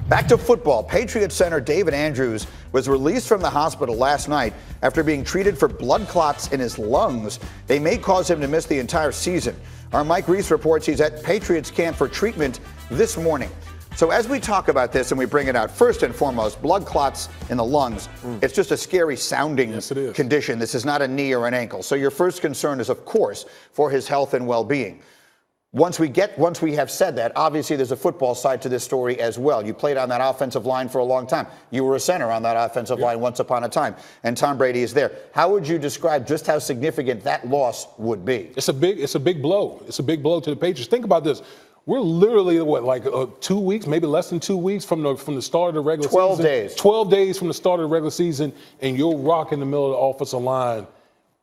Back to football. Patriots center David Andrews was released from the hospital last night after being treated for blood clots in his lungs. They may cause him to miss the entire season. Our Mike Reese reports he's at Patriots camp for treatment this morning. So as we talk about this and we bring it out, first and foremost, blood clots in the lungs. It's just a scary sounding condition. This is not a knee or an ankle. So your first concern is, of course, for his health and well-being. Once we have said that, obviously there's a football side to this story as well. You played on that offensive line for a long time. You were a center on that offensive line once upon a time, and Tom Brady is there. How would you describe just how significant that loss would be? It's a big blow. It's a big blow to the Patriots. Think about this. We're literally, 2 weeks, maybe less than 2 weeks from the start of the regular season. 12 days. 12 days from the start of the regular season, and you'll rock in the middle of the offensive line.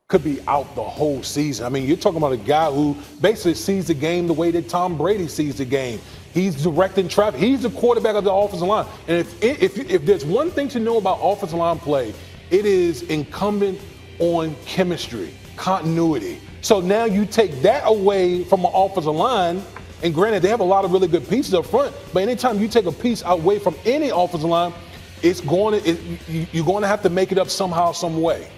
Could be out the whole season. I mean, you're talking about a guy who basically sees the game the way that Tom Brady sees the game. He's directing traffic. He's the quarterback of the offensive line. And if there's one thing to know about offensive line play, it is incumbent on chemistry, continuity. So now you take that away from an offensive line, and granted, they have a lot of really good pieces up front, but anytime you take a piece away from any offensive line, you're going to have to make it up somehow, some way.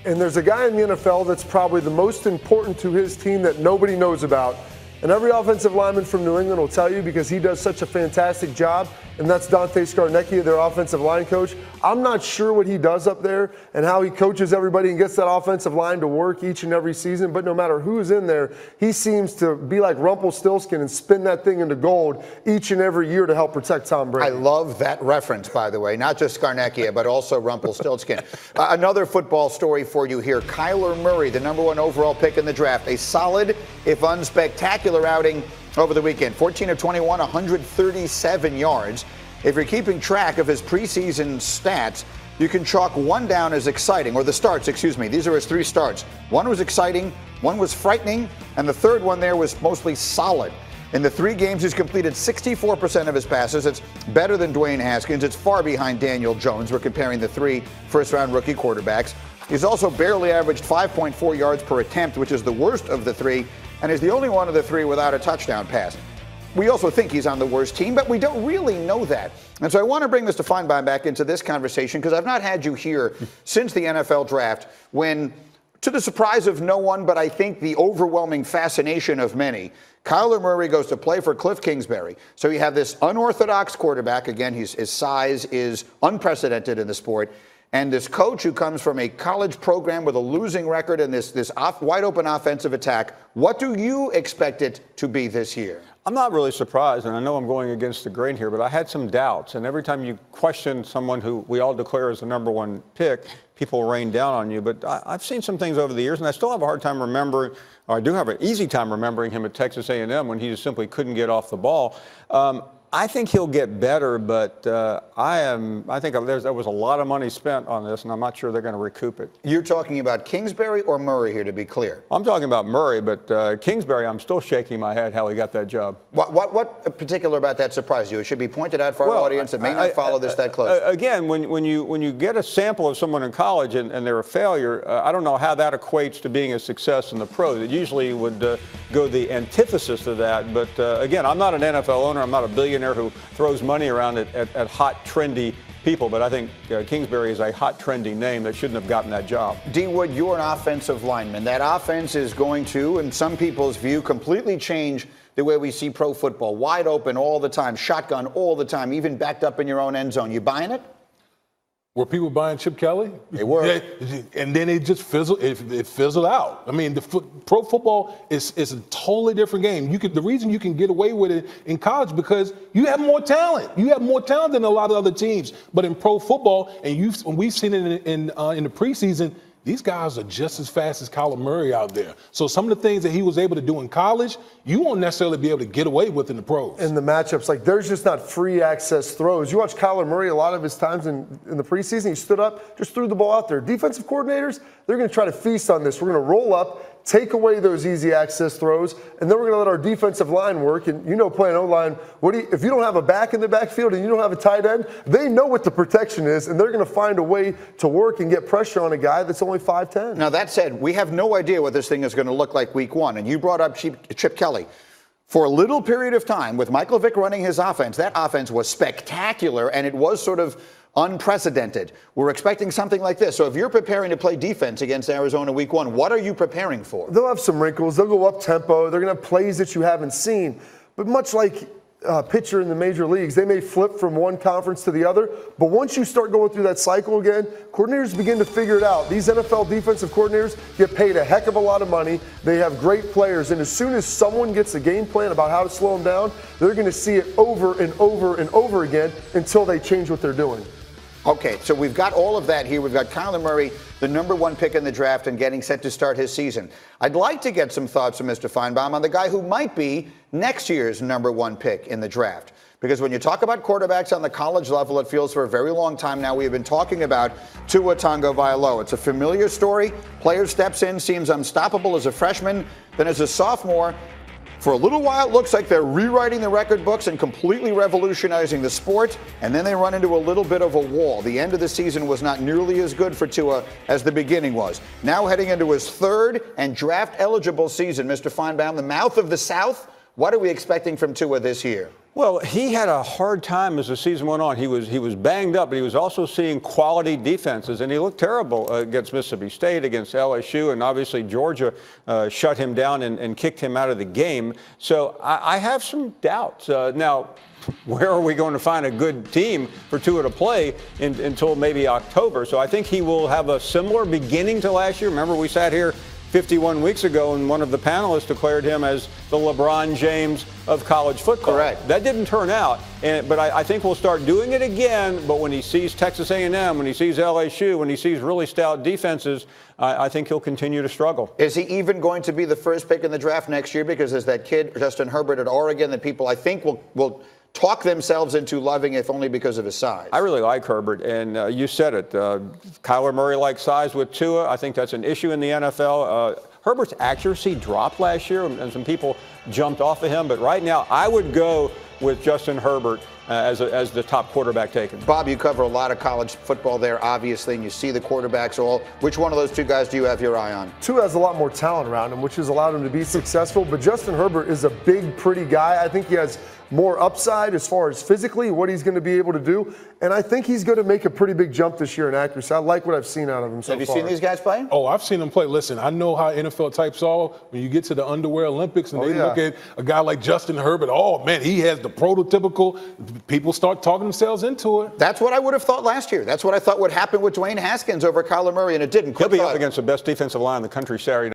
And there's a guy in the NFL that's probably the most important to his team that nobody knows about. And every offensive lineman from New England will tell you because he does such a fantastic job, and that's Dante Scarnecchia, their offensive line coach. I'm not sure what he does up there and how he coaches everybody and gets that offensive line to work each and every season, but no matter who's in there, he seems to be like Rumpelstiltskin and spin that thing into gold each and every year to help protect Tom Brady. I love that reference, by the way, not just Scarnecchia, but also Rumpelstiltskin. Another football story for you here. Kyler Murray, the #1 overall pick in the draft, a solid, if unspectacular, outing over the weekend. 14 of 21, 137 yards. If you're keeping track of his preseason stats, you can chalk one down as exciting, or the starts, excuse me. These are his 3 starts. One was exciting, one was frightening, and the third one there was mostly solid. In the 3 games, he's completed 64% of his passes. It's better than Dwayne Haskins. It's far behind Daniel Jones. We're comparing the 3 first-round rookie quarterbacks. He's also barely averaged 5.4 yards per attempt, which is the worst of the 3, and is the only one of the 3 without a touchdown pass. We also think he's on the worst team, but we don't really know that. And so I want to bring Mr. Feinbein back into this conversation because I've not had you here since the NFL draft when, to the surprise of no one, but I think the overwhelming fascination of many, Kyler Murray goes to play for Cliff Kingsbury. So you have this unorthodox quarterback. Again, his size is unprecedented in the sport. And this coach who comes from a college program with a losing record and this wide-open offensive attack, what do you expect it to be this year? I'm not really surprised, and I know I'm going against the grain here, but I had some doubts. And every time you question someone who we all declare as the #1 pick, people rain down on you. But I've seen some things over the years, and I still have a hard time remembering, or I do have an easy time remembering him at Texas A&M when he just simply couldn't get off the ball. I think he'll get better, but I think there was a lot of money spent on this, and I'm not sure they're going to recoup it. You're talking about Kingsbury or Murray here, to be clear? I'm talking about Murray, but Kingsbury, I'm still shaking my head how he got that job. What particular about that surprised you? It should be pointed out for our audience that may not follow this that close. Again, when you get a sample of someone in college and they're a failure, I don't know how that equates to being a success in the pros. It usually would go the antithesis of that. But again, I'm not an NFL owner. I'm not a billionaire who throws money around at hot, trendy people, but I think Kingsbury is a hot, trendy name that shouldn't have gotten that job. D. Wood, you're an offensive lineman. That offense is going to, in some people's view, completely change the way we see pro football. Wide open all the time, shotgun all the time, even backed up in your own end zone. You buying it? Were people buying Chip Kelly? They were. And then it just fizzled. It fizzled out. I mean, pro football is a totally different game. The reason you can get away with it in college because you have more talent. You have more talent than a lot of other teams. But in pro football, and we've seen it in the preseason, these guys are just as fast as Kyler Murray out there. So some of the things that he was able to do in college, you won't necessarily be able to get away with in the pros. And the matchups, there's just not free access throws. You watch Kyler Murray a lot of his times in the preseason, he stood up, just threw the ball out there. Defensive coordinators, they're going to try to feast on this. We're going to roll up, take away those easy access throws, and then we're going to let our defensive line work. And playing O-line, if you don't have a back in the backfield and you don't have a tight end, they know what the protection is, and they're going to find a way to work and get pressure on a guy that's only 5'10". Now, that said, we have no idea what this thing is going to look like week 1. And you brought up Chip Kelly. For a little period of time, with Michael Vick running his offense, that offense was spectacular, and it was sort of unprecedented. We're expecting something like this. So if you're preparing to play defense against Arizona week 1, what are you preparing for? They'll have some wrinkles. They'll go up tempo. They're going to have plays that you haven't seen. But much like a pitcher in the major leagues, they may flip from one conference to the other. But once you start going through that cycle again, coordinators begin to figure it out. These NFL defensive coordinators get paid a heck of a lot of money. They have great players. And as soon as someone gets a game plan about how to slow them down, they're going to see it over and over and over again until they change what they're doing. Okay, so we've got all of that here. We've got Kyler Murray, the #1 pick in the draft and getting set to start his season. I'd like to get some thoughts from Mr. Feinbaum on the guy who might be next year's #1 pick in the draft. Because when you talk about quarterbacks on the college level, it feels for a very long time now we have been talking about Tua Tagovailoa. It's a familiar story. Player steps in, seems unstoppable as a freshman. Then as a sophomore, for a little while, it looks like they're rewriting the record books and completely revolutionizing the sport, and then they run into a little bit of a wall. The end of the season was not nearly as good for Tua as the beginning was. Now heading into his 3rd and draft-eligible season, Mr. Feinbaum, the mouth of the South, what are we expecting from Tua this year? Well, he had a hard time as the season went on. He was banged up, but he was also seeing quality defenses, and he looked terrible against Mississippi State, against LSU, and obviously Georgia shut him down and kicked him out of the game. So I have some doubts. Now, where are we going to find a good team for Tua to play until maybe October? So I think he will have a similar beginning to last year. Remember, we sat here 51 weeks ago, and one of the panelists declared him as the LeBron James of college football. Correct. That didn't turn out, but I think we'll start doing it again. But when he sees Texas A&M, when he sees LSU, when he sees really stout defenses, I think he'll continue to struggle. Is he even going to be the first pick in the draft next year? Because there's that kid, Justin Herbert at Oregon, that people I think will talk themselves into loving, if only because of his size. I really like Herbert, and you said it. Kyler Murray likes size with Tua. I think that's an issue in the NFL. Herbert's accuracy dropped last year, and some people jumped off of him. But right now, I would go with Justin Herbert as the top quarterback taken. Bob, you cover a lot of college football there, obviously, and you see the quarterbacks all. Which one of those two guys do you have your eye on? Tua has a lot more talent around him, which has allowed him to be successful. But Justin Herbert is a big, pretty guy. I think he has more upside as far as physically what he's going to be able to do. And I think he's going to make a pretty big jump this year in accuracy. I like what I've seen out of him so far. Have you seen these guys play? Oh, I've seen them play. Listen, I know how NFL types are. When you get to the underwear Olympics and they look at a guy like Justin Herbert, oh, man, he has the prototypical. People start talking themselves into it. That's what I would have thought last year. That's what I thought would happen with Dwayne Haskins over Kyler Murray, and it didn't. He'll be up against the best defensive line in the country Saturday night.